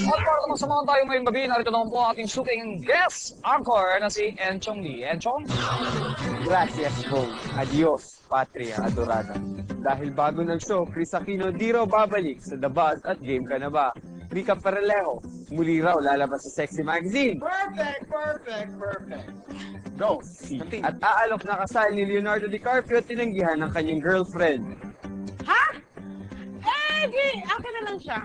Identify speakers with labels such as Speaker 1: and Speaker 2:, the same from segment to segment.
Speaker 1: At para naman samahan tayo ngayong gabi, narito naman po ating shooting guest anchor na si Enchong Lee. Enchong?
Speaker 2: Gracias po. Adios, Patria Adorada. Dahil bago ng show, Chris Aquino di raw babalik sa The Buzz at Game Ka Na Ba? Rica Paralejo, muli raw lalabas sa Sexy Magazine.
Speaker 3: Perfect.
Speaker 2: Go! At aalok na kasal ni Leonardo DiCaprio tinanggihan ng kanyang girlfriend.
Speaker 4: Ha? Di, akin na lang siya.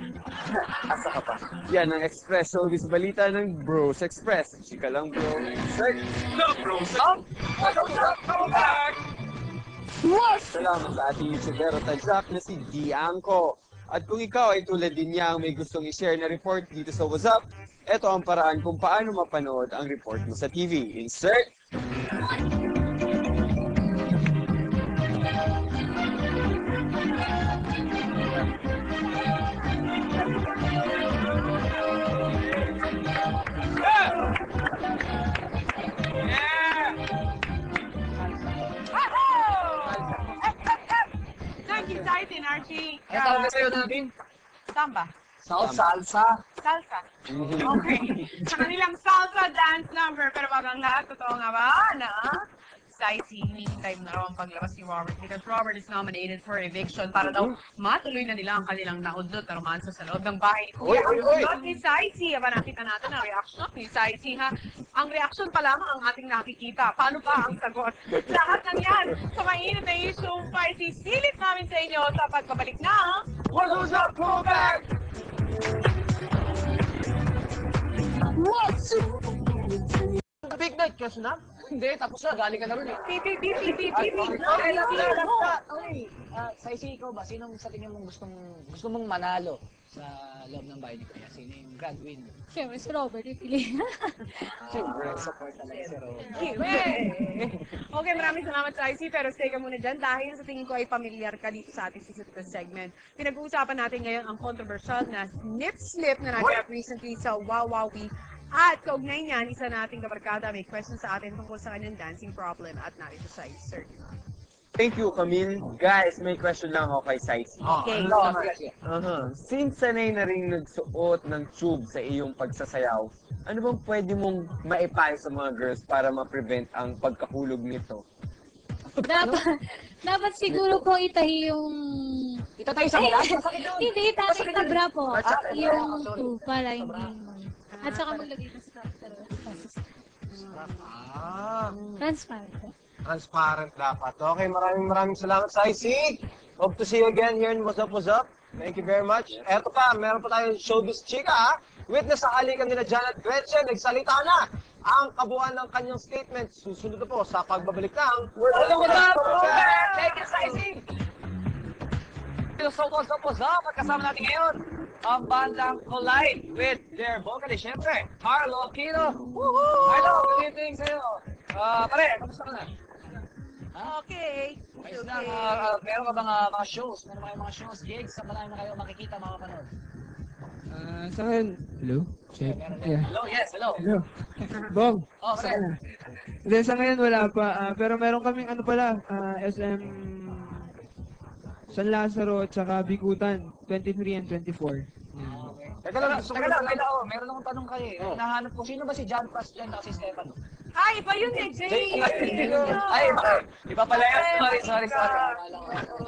Speaker 2: Asa ka pa? Yan ang Express Showbiz balita ng Bros Express. Chika lang, bro. Search
Speaker 1: The Bros Up! Come back!
Speaker 2: Salamat sa ating YouTubero tadyak na si Dianco. At kung ikaw ay tulad din niya may gustong i-share na report dito sa What's Up, ito ang paraan kung paano mapanood ang report mo sa TV. Insert!
Speaker 4: Thank you, exciting, Archie.
Speaker 1: Ano tawag na sa'yo natin?
Speaker 4: Samba.
Speaker 1: Salsa.
Speaker 4: Salsa. Okay. Sa kanilang salsa dance number. Pero bagang lahat, totoo nga ba na Saisi, hinihintay mo na raw ang paglabas ni Robert because Robert is nominated for eviction para daw matuloy na nila ang kanilang naudlot na romansa sa loob ng bahay ni Kuya. Ang ni Saisi, aba nakita natin ang reaction ni Saisi ha. Ang reaction pa lamang ang ating nakikita. Paano pa ang sagot? Lahat ng yan sa mainit na issue pa isisilip namin sa inyo sa pagbabalik na
Speaker 1: What's Up? Come back!
Speaker 3: Big night, kasi na?
Speaker 1: Hindi, tapos na. Galing ka na rin eh.
Speaker 4: pipi.
Speaker 5: Okay, sa ikaw ba, sinong sa tingin mong gusto mong manalo sa loob ng bahay ni Kuya? Sino yung grand winner?
Speaker 6: Siyempre, si Robert yung pilihan.
Speaker 5: Siyempre, support talaga si Robert.
Speaker 4: Okay, maraming salamat sa IC, pero stay ka muna dyan dahil sa tingin ko ay pamilyar ka dito sa ating susunod segment. Pinag-uusapan natin ngayon ang controversial na snip-slip na naganap recently sa Wawawi. At kaugnay niyan, isa nating kabarkada may question sa atin tungkol sa kanyang dancing problem at narito sa Sir.
Speaker 2: Thank you, Camille. Guys, may question lang ako kay Saisi.
Speaker 4: Okay.
Speaker 2: Since sanay na rin nagsuot ng tube sa iyong pagsasayaw, ano bang pwede mong maipayo sa mga girls para ma-prevent ang pagkahulog nito?
Speaker 6: Dapat siguro po itahi yung...
Speaker 5: Itatay sa mula?
Speaker 6: Hindi, itahi yung bra po. Yung tube para hindi... At saka maglagay ng strap. Transparent.
Speaker 3: Transparent dapat. Okay, maraming salamat sa IC. Hope to see you again here in What's Up. Thank you very much. Eto pa, meron pa tayong showbiz chika ha. Witness sa halikan nila Janet Gretchen, nagsalita na ang kabuuan ng kanyang statement. Susunod na po sa pagbabalik ng
Speaker 1: What's Up? Thank you, Saisi! So, What's Up? At kasama natin ngayon ang bandang Collide with their vocalist, syempre, Carlo Aquino. Carlo, good evening sa'yo. Pare, kamusta ka na?
Speaker 4: Okay.
Speaker 1: Ayos na, meron ka bang mga shows? Meron kayong mga shows, gigs? Saan na kayo makikita, makapanood?
Speaker 7: Sa akin, hello? Check. Yeah.
Speaker 1: Hello, yes, hello.
Speaker 7: Hello. Bong.
Speaker 1: Oh, pare.
Speaker 7: Hindi, sa ngayon wala pa. Pero meron kaming ano pala, SM San Lazaro at saka Bikutan, 23 and 24.
Speaker 1: Teka lang, meron akong tanong kayo eh. Nahanap ko, sino ba si John Pass dyan na si Stefano?
Speaker 4: Ay, iba yun eh, Jay.
Speaker 1: Ay, iba pala yun. Sorry.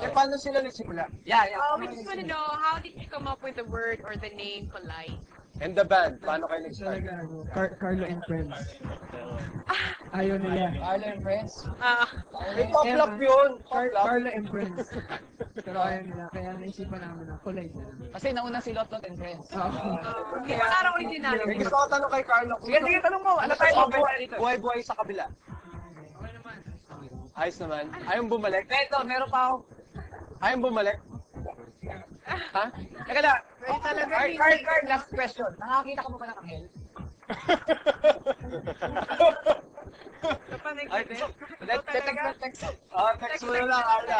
Speaker 3: Eh, paano sila nagsimula?
Speaker 1: Yeah.
Speaker 4: We just want to know, how did you come up with the word or the name Polite?
Speaker 3: And the band, paano kayo nag-start?
Speaker 7: Talaga, Carlo and Friends. Ayaw nila.
Speaker 1: Carlo and Friends.
Speaker 3: May pop-lock yun.
Speaker 7: Carlo and Friends. Pero ayaw nila, kaya naisipan namin na Collide na lang.
Speaker 1: Kasi nauna si Lotlot and Friends.
Speaker 4: Hindi pa na original.
Speaker 3: May gusto ko tanong kay Carlo.
Speaker 1: Sige, tanong mo. Ano tayo mabuhay dito?
Speaker 3: Buhay-buhay sa kabila. Ayos naman. Ayaw bumalik.
Speaker 1: Ito, meron pa ako.
Speaker 3: Ayaw bumalik.
Speaker 1: Ha? Teka lang.
Speaker 4: Card,
Speaker 1: Last question. Nakakita ka mo ba ng anghel? Text.
Speaker 3: Text mo na lang, Carla.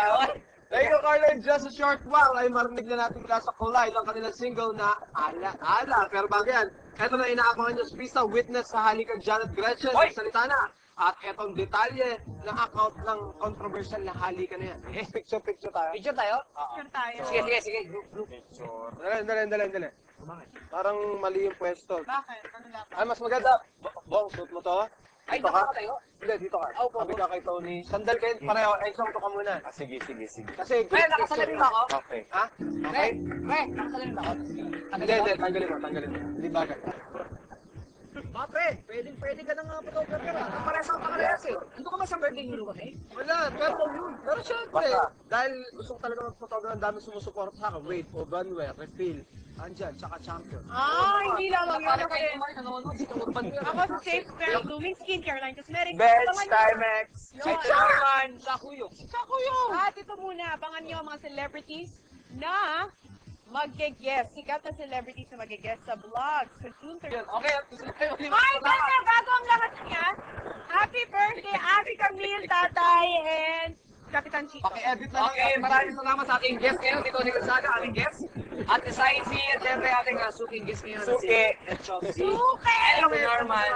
Speaker 3: Thank you, Carla. In just a short while, ay marinig na natin mula sa Collide ang kanilang single na Ala. Pero bago yan, eto na inaabangan nyo sa pista, witness sa halikan Janet Gretchen, salita na. At etong detalye ng account ng controversial na halikan na yan. Picture tayo.
Speaker 1: Picture tayo?
Speaker 4: Sure tayo.
Speaker 1: Sige. Group.
Speaker 3: Dali. Parang mali yung pwesto.
Speaker 4: Bakit? Ano dapat?
Speaker 3: Ay, mas maganda. Bong, suot mo to?
Speaker 1: Ay,
Speaker 3: Dito ka?
Speaker 1: tayo.
Speaker 3: Hindi, dito ka. Sabi ka kay Tony. Sandal kayo, pareho. Ay, song to ka muna.
Speaker 2: Sige.
Speaker 3: Kasi,
Speaker 1: Pre, nakasalamin ba ako?
Speaker 2: Okay.
Speaker 3: Ha?
Speaker 1: Pre, nakasalamin ba ako?
Speaker 3: Hindi, tanggalin mo. Hindi bagay.
Speaker 1: Pre, pwede ka nang photographer ah. Parehas ang pakarehas eh. Ando ka ba sa birthday ni Ruben eh?
Speaker 3: Wala, pero syempre, dahil gusto ko talaga mag-photograph, ang dami sumusuporta sa akin. Wait, Obanwe, Refill, andyan, tsaka Champion.
Speaker 4: Hindi lamang yun.
Speaker 1: Para kayo naman nanonood dito Urban Bear.
Speaker 4: Ako sa Safe Fair Blooming Skincare Line Cosmetics.
Speaker 2: Bench,
Speaker 4: Abangan nyo-
Speaker 2: Timex.
Speaker 4: Yun.
Speaker 1: Charman, Sakuyo.
Speaker 4: At ito muna, abangan nyo ang mga celebrities na mag-guest. Sikat na celebrities na mag-guest sa vlog. So, June 30.
Speaker 1: Okay, gusto kayo
Speaker 4: Hi, Tata! Bago ang lahat niya, happy birthday, Ate Camille, Tatay, and Kapitan Chico.
Speaker 3: Paki-edit na
Speaker 1: Okay, maraming salamat sa ating guest ngayon. Dito ni Gonzaga, ating guest. At sa Saisi, at syempre ating suking guest ngayon.
Speaker 2: Suki.
Speaker 4: Suki!
Speaker 1: Hello, Norman.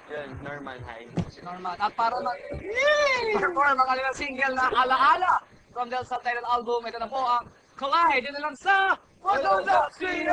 Speaker 2: Yun, Norman, hi.
Speaker 1: Si Norman. At para mag-perform ang kanilang single na Alaala from their subtitled album, ito na po ang Collide. Dito lang sa Photos of Sweden!